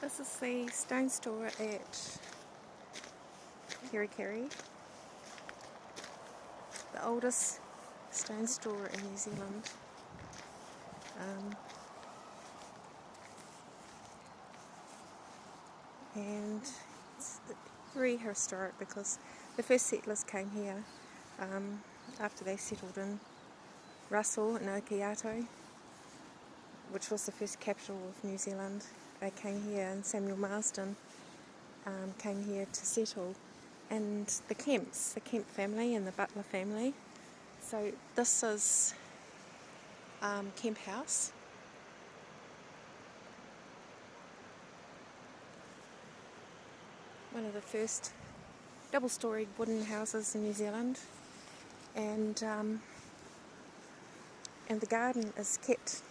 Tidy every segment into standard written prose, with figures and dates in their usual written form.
This is the stone store at Kerikeri, the oldest stone store in New Zealand. And it's very historic because the first settlers came here after they settled in Russell in Okiato, which was the first capital of New Zealand. They came here, and Samuel Marsden came here to settle, and the Kemp family and the Butler family. So this is Kemp House. One of the first double-storied wooden houses in New Zealand, and the garden is kept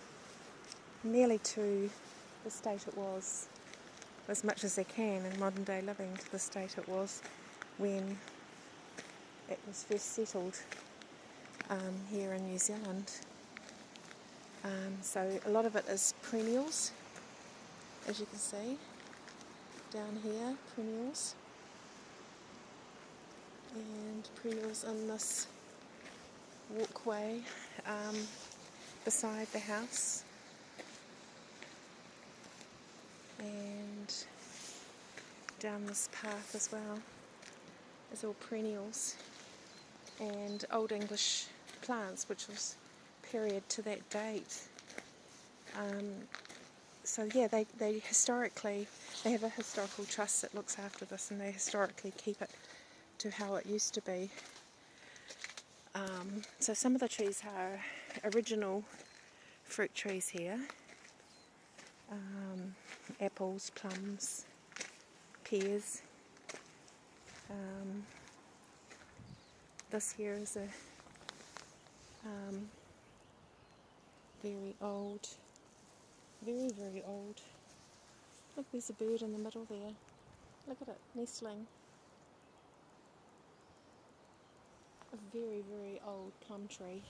nearly to the state it was, as much as they can in modern day living, to the state it was when it was first settled here in New Zealand. So a lot of it is perennials, as you can see down here, perennials, and perennials in this walkway beside the house, and down this path as well is all perennials and Old English plants, which was period to that date. So yeah, they historically, they have a historical trust that looks after this, and they historically keep it to how it used to be. So some of the trees are original fruit trees here. Apples, plums, pears. This here is a very old, very old. Look, there's a bird in the middle there. Look at it, nestling. A very old plum tree.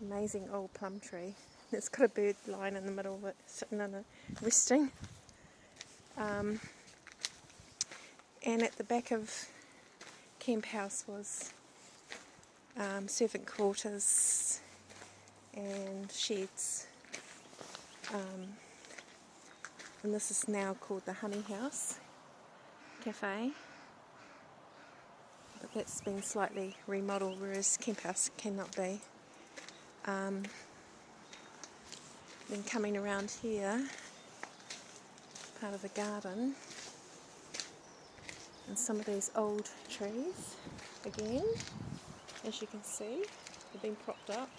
Amazing old plum tree. It's got a bird lying in the middle of it, sitting in it, resting. And at the back of Kemp House was servant quarters and sheds. And this is now called the Honey House Cafe. But that's been slightly remodelled, whereas Kemp House cannot be. Then coming around here, part of the garden, and some of these old trees, again, as you can see, they've been propped up.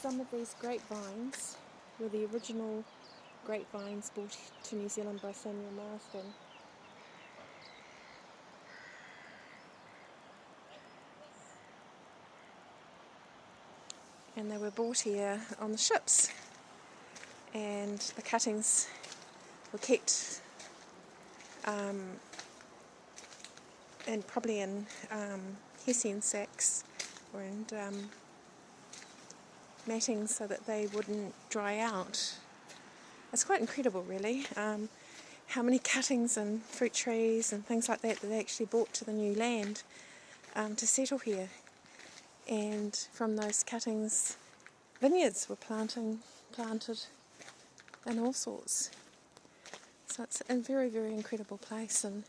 Some of these grapevines were the original grapevines brought to New Zealand by Samuel Marsden. And they were brought here on the ships, and the cuttings were kept and probably in hessian sacks or in matting so that they wouldn't dry out. It's quite incredible, really, how many cuttings and fruit trees and things like that they actually brought to the new land to settle here. And from those cuttings, vineyards were planted and all sorts. So it's a very incredible place, and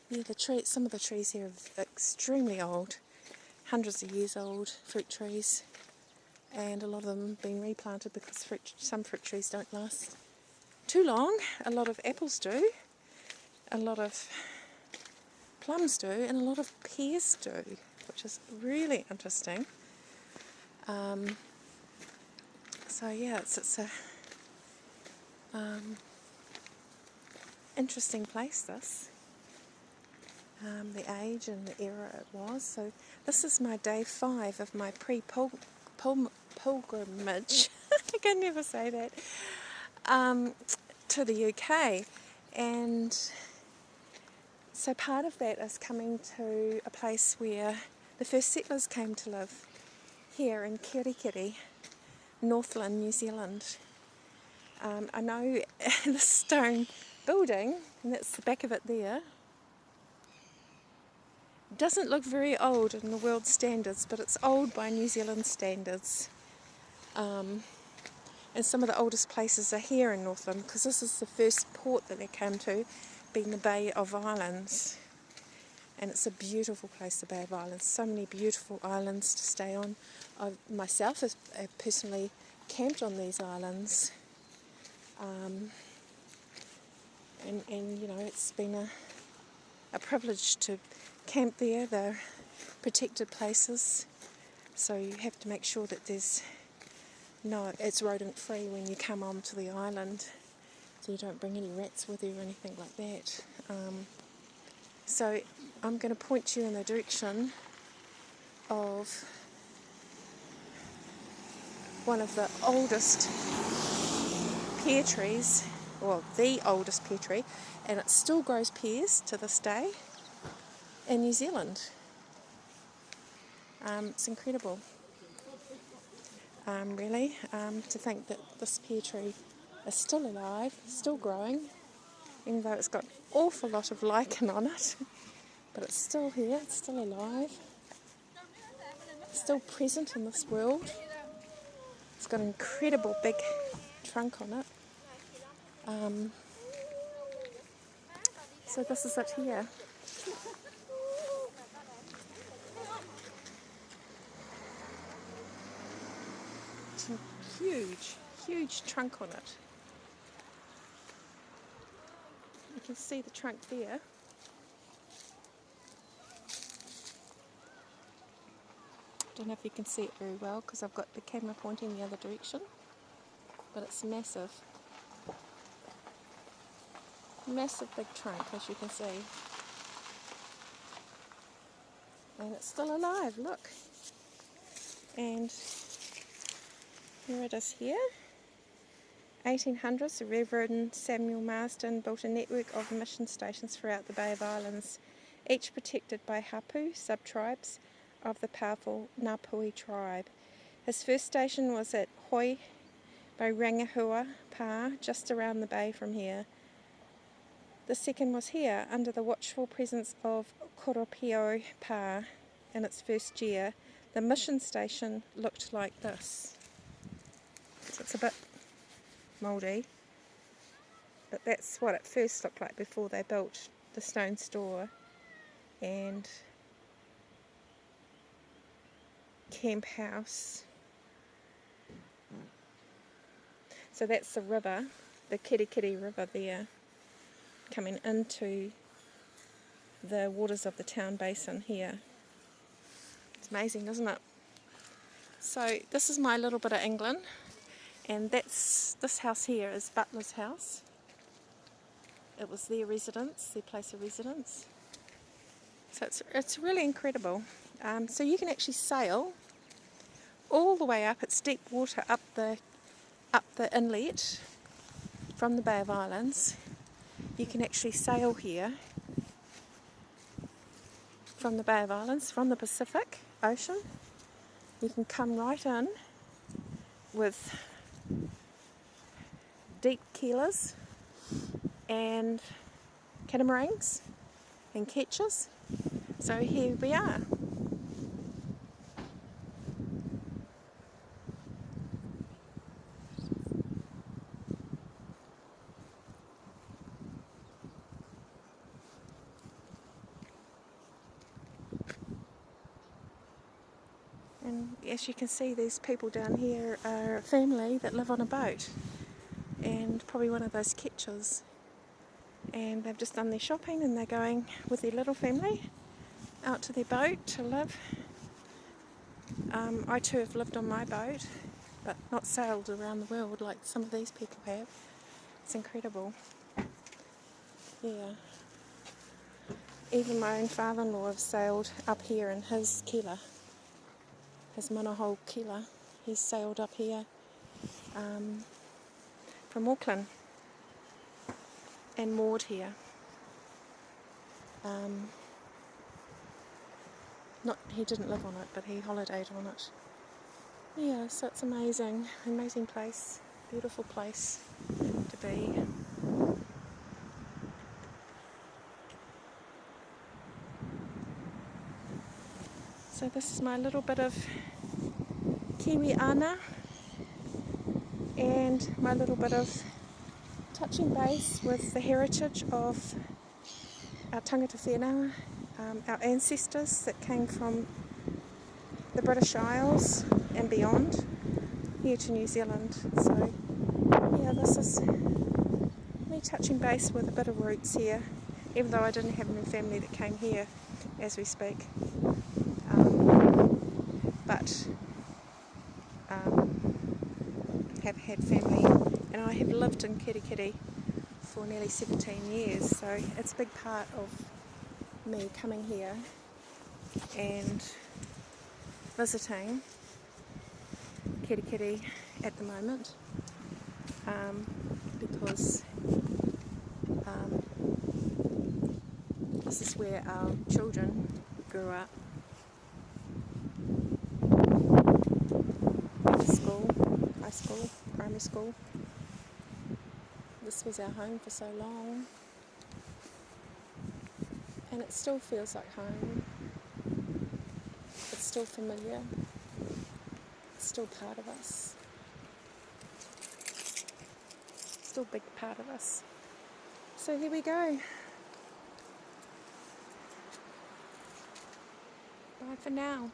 yeah, some of the trees here are extremely old, hundreds of years old fruit trees, and a lot of them have been replanted because some fruit trees don't last too long. A lot of apples do, a lot of plums do, and a lot of pears do, which is really interesting. So yeah, it's a interesting place, this. The age and the era it was. So this is my day 5 of my pilgrimage. I can never say that. To the UK, and so part of that is coming to a place where the first settlers came to live, here in Kerikeri, Northland, New Zealand. I know the stone building, and that's the back of it there, doesn't look very old in the world standards, but it's old by New Zealand standards. And some of the oldest places are here in Northland, because this is the first port that they came to, being the Bay of Islands. And it's a beautiful place, the Bay of Islands. So many beautiful islands to stay on. I myself have personally camped on these islands. And you know, it's been a privilege to camp there. They're protected places, so you have to make sure that it's rodent free when you come onto the island, so you don't bring any rats with you or anything like that. So I'm going to point you in the direction of one of the oldest pear trees, well, the oldest pear tree, and it still grows pears to this day in New Zealand. It's incredible, really, to think that this pear tree is still alive, still growing, even though it's got an awful lot of lichen on it, but it's still here, it's still alive, still present in this world. It's got an incredible big trunk on it. So this is it here. It's a huge trunk on it. You can see the trunk there. Don't know if you can see it very well because I've got the camera pointing the other direction, but it's massive. Massive big trunk, as you can see. And it's still alive, look. And here it is here. 1800s, the Reverend Samuel Marsden built a network of mission stations throughout the Bay of Islands, each protected by hapu, sub-tribes of the powerful Ngāpuhi tribe. His first station was at Hoi by Rangahua Pa, just around the bay from here. The second was here, under the watchful presence of Koropio Pa in its first year. The mission station looked like this. So it's a bit mouldy, but that's what it first looked like before they built the stone store and camp house. So that's the river, the Kirikiri River there, coming into the waters of the town basin here. It's amazing, isn't it? So this is my little bit of England, and this house here is Butler's house. It was their residence, their place of residence. So it's really incredible. So you can actually sail all the way up. It's deep water up the inlet from the Bay of Islands. You can actually sail here from the Bay of Islands, from the Pacific Ocean. You can come right in with deep keelers and catamarans and ketches. So here we are. And as you can see, these people down here are a family that live on a boat, and probably one of those ketches. And they've just done their shopping and they're going with their little family out to their boat to live. I too have lived on my boat, but not sailed around the world like some of these people have. It's incredible. Yeah. Even my own father-in-law has sailed up here in his keeler, his monohull keeler. He's sailed up here from Auckland and moored here. He didn't live on it, but he holidayed on it. Yeah, so it's amazing place. beautiful place to be. So this is my little bit of Kiwi ana and my little bit of touching base with the heritage of our tangata whenua, our ancestors that came from the British Isles and beyond here to New Zealand. So yeah, this is me touching base with a bit of roots here, even though I didn't have any family that came here as we speak. But have had family, and I have lived in Kirikiri for nearly 17 years, so it's a big part of me coming here and visiting Kirikiri at the moment, because this is where our children grew up. School, high school, primary school. This was our home for so long, and it still feels like home. It's still familiar. It's still part of us. Still a big part of us. So here we go. Bye for now.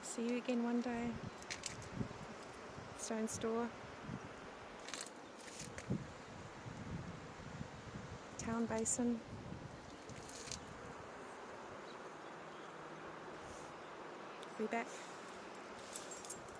See you again one day. Stone Store. Town Basin. Be back.